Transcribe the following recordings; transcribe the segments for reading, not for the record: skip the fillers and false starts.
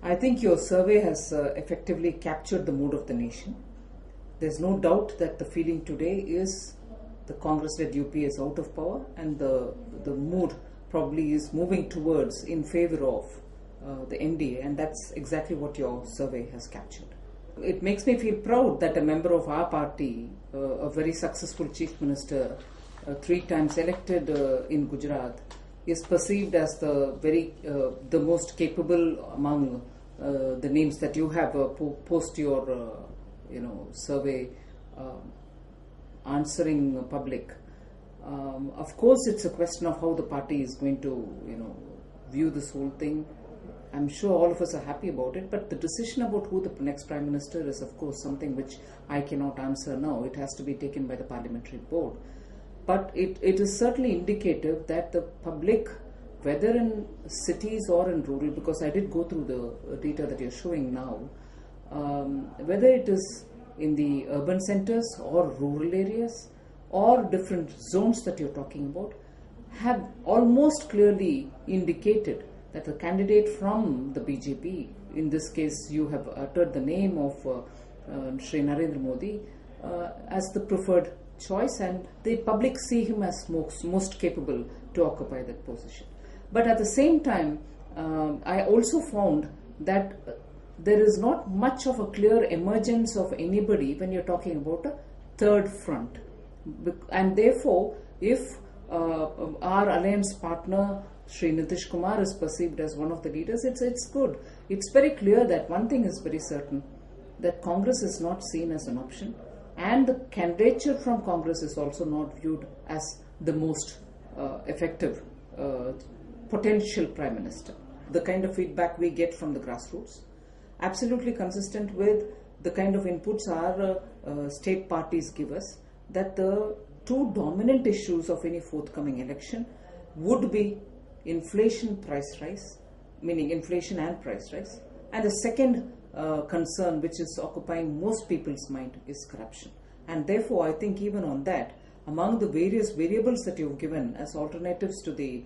I think your survey has effectively captured the mood of the nation. There's no doubt that the feeling today is the Congress-led UP is out of power, and the mood probably is moving towards in favor of the NDA, and that's exactly what your survey has captured. It makes me feel proud that a member of our party, a very successful chief minister, 3 times elected in Gujarat, is perceived as the most capable among the names that you have post your survey answering public. Of course, it's a question of how the party is going to view this whole thing. I'm sure all of us are happy about it, but the decision about who the next Prime Minister is, of course, something which I cannot answer now. It has to be taken by the Parliamentary Board. But it is certainly indicative that the public, whether in cities or in rural, because I did go through the data that you're showing now, whether it is in the urban centers or rural areas or different zones that you're talking about, have almost clearly indicated that the candidate from the BJP, in this case you have uttered the name of Shri Narendra Modi as the preferred choice, and the public see him as most capable to occupy that position. But at the same time, I also found that there is not much of a clear emergence of anybody when you're talking about a third front. And therefore, if our alliance partner Shri Nitish Kumar is perceived as one of the leaders, it's good. It's very clear that one thing is very certain, that Congress is not seen as an option, and the candidature from Congress is also not viewed as the most effective potential Prime Minister. The kind of feedback we get from the grassroots, absolutely consistent with the kind of inputs our state parties give us, that the 2 dominant issues of any forthcoming election would be inflation price rise, meaning inflation and price rise, and the second concern which is occupying most people's mind is corruption. And therefore I think even on that, among the various variables that you've given as alternatives to the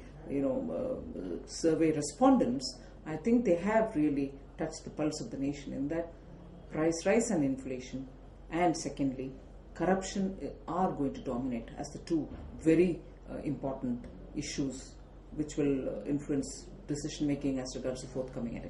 survey respondents, I think they have really touched the pulse of the nation in that price rise and inflation, and secondly corruption, are going to dominate as the 2 very important issues which will influence decision making as regards the forthcoming election.